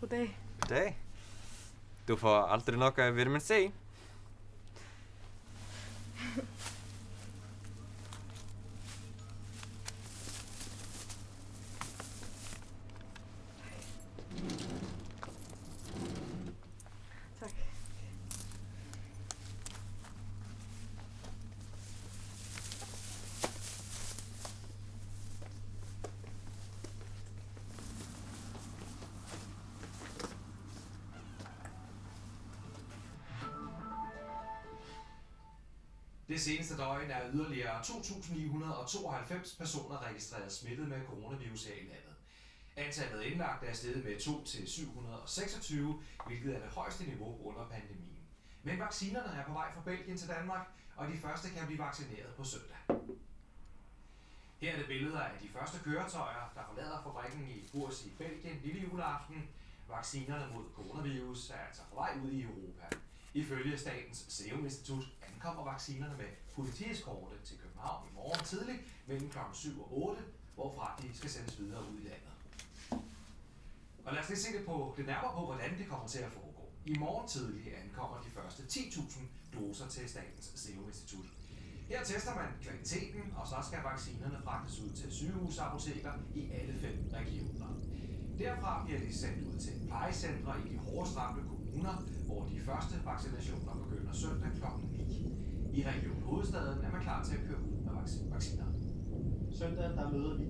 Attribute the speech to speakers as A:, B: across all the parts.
A: Goddag.
B: Goddag. Du får aldrig nok af vitamin C.
A: Tak.
C: Det seneste døgn er yderligere 2.992 personer registreret smittet med coronavirus her i landet. Antallet af indlagte er steget med 2 til 726, hvilket er det højeste niveau under pandemien. Men vaccinerne er på vej fra Belgien til Danmark, og de første kan blive vaccineret på søndag. Her er det billeder af de første køretøjer, der forlader fabrikken i Bourges i Belgien lille juleaften. Vaccinerne mod coronavirus er altså på vej ud i Europa. Ifølge Statens Serum Institut ankommer vaccinerne med politieskorte til København i morgen tidlig mellem kl. 7 og 8, hvorfra de skal sendes videre ud i landet. Og lad os lige se det nærmere på, hvordan det kommer til at foregå. I morgen tidlig ankommer de første 10.000 doser til Statens Serum Institut. Her tester man kvaliteten, og så skal vaccinerne fragtes ud til sygehusapoteker i alle 5 regioner. Derfra bliver de sendt ud til plejecentre i de hårdest ramte kommuner, hvor de første vaccinationer begynder søndag kl. 9. I Region Hovedstaden er man klar til at køre ud med vacciner.
D: Søndag der møder vi.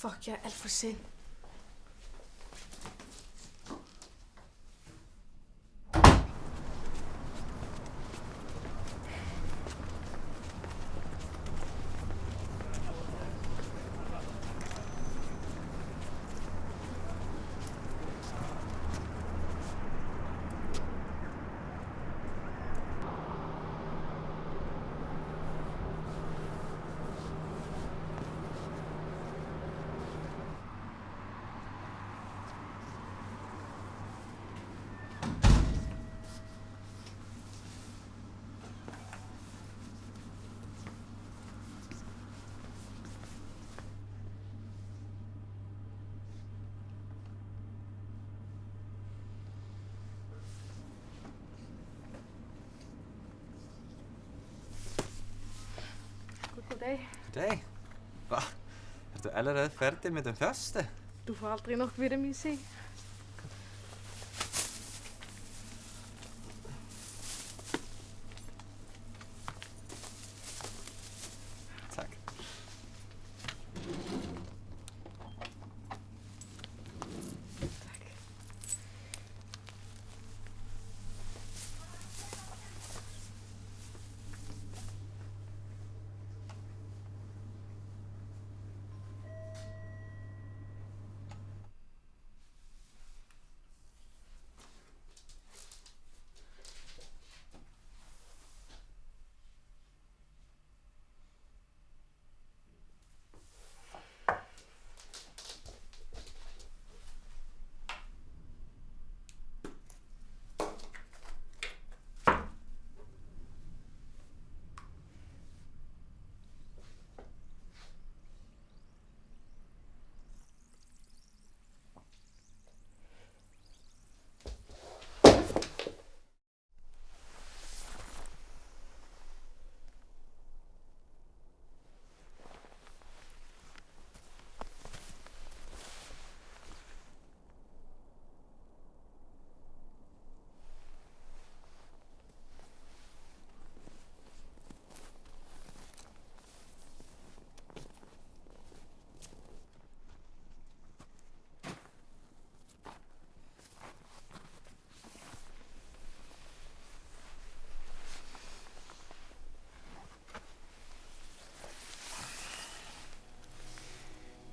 A: Fuck, jeg er alt for sent. Goddag.
B: Goddag. Hva? Er du allerede færdig med den første?
A: Du får aldrig nok vitamin C.
B: Tak.
A: Tak.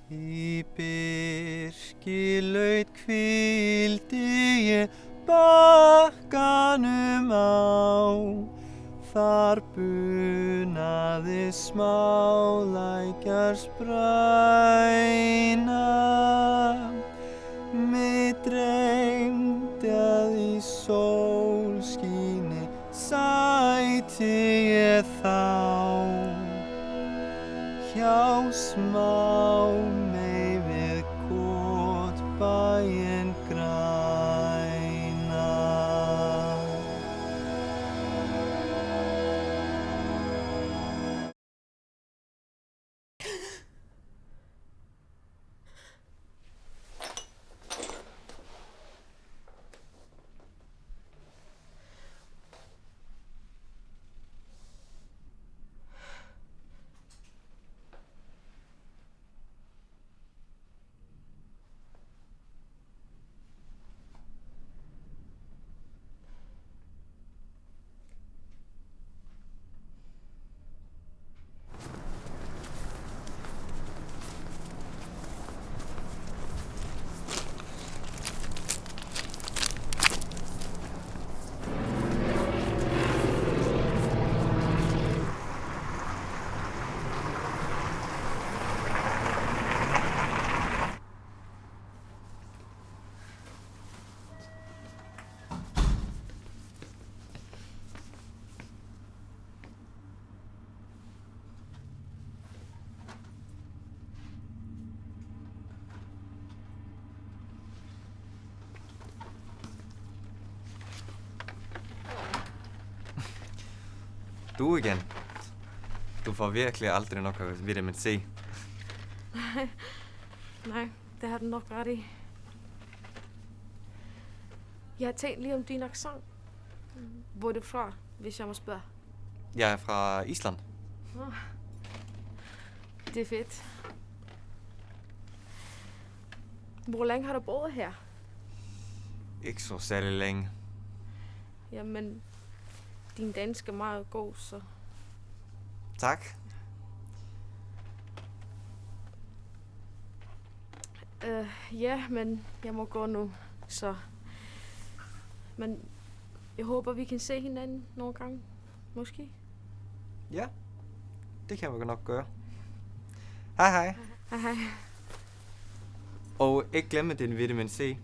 E: Í birkilaut hvíldi ég bakkanum á, þar bunaði smálækjar spræna. Mig dreymdi að í sólskíni sæti ég þá, hjá Smámey við kotbæinn græna.
B: Du igen. Du får virkelig aldrig nok af vitamin C.
A: Nej, det har du nok ret i. Jeg har tænkt lige om din accent. Hvor er du fra, hvis jeg må spørge?
B: Jeg er fra Island.
A: Det er fedt. Hvor længe har du boet her?
B: Ikke så særlig længe.
A: Jamen, din dansk er meget god, så...
B: Tak.
A: Ja, men jeg må gå nu, så... Men jeg håber, vi kan se hinanden nogle gange. Måske.
B: Ja, det kan vi nok gøre. Hej hej.
A: Hej hej.
B: Og ikke glemme din vitamin C.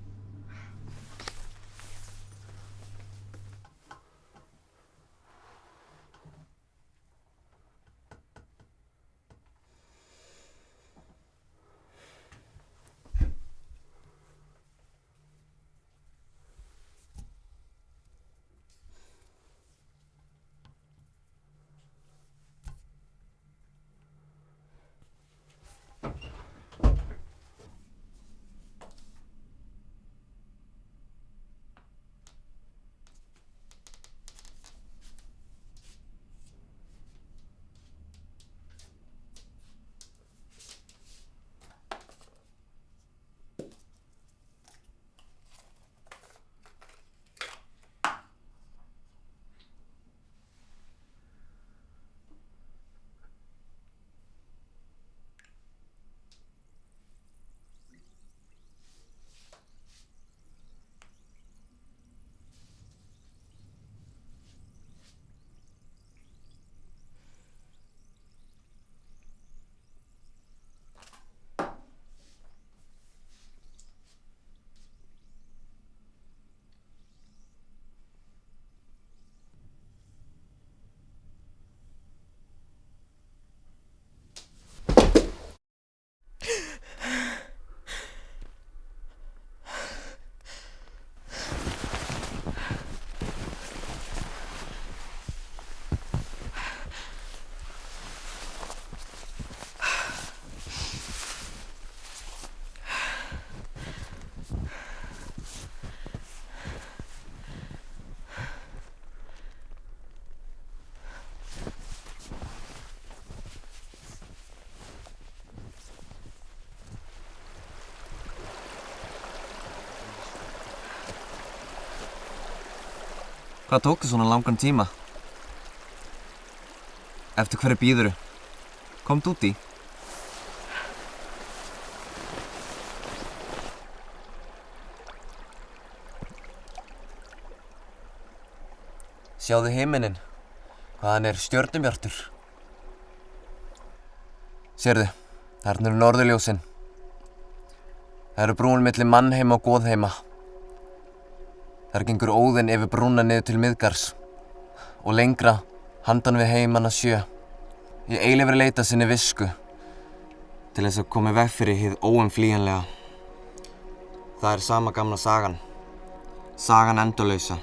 B: Hvað tók þið svona langan tíma? Eftir hverju bíðurðu? Komdu út í. Sjáðu himininn, hvað hann stjörnubjartur. Sérðu, þarna eru norðurljósin. Það eru brún milli mannheima og goðheima. Þar gengur Óðinn yfir brúna niður til Miðgarðs og lengra handan við heimana 7. Í eilífri leita sinni visku til þess að koma í veg fyrir hið óumflýjanlega. Það sama gamla sagan. Sagan endalausa.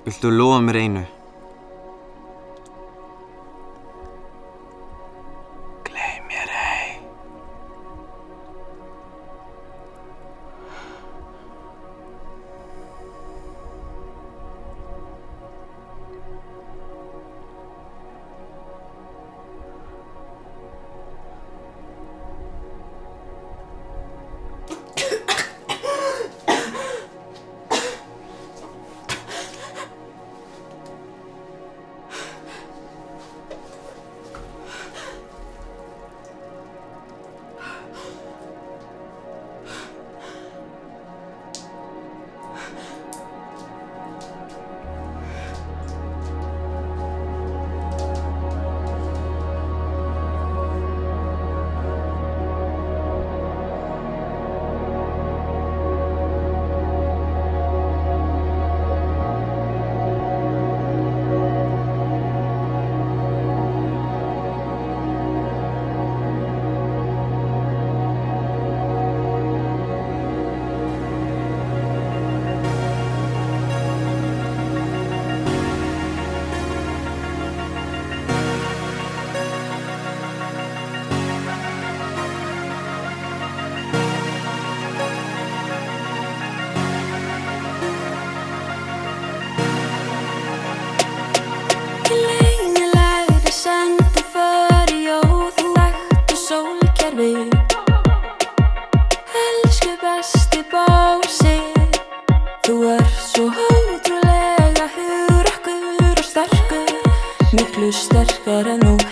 B: Viltu lofa mér einu? Gleym mér ei. Elsku besti Bási, þú svo ótrúlega hugrakkur og sterkur, miklu sterkar en þú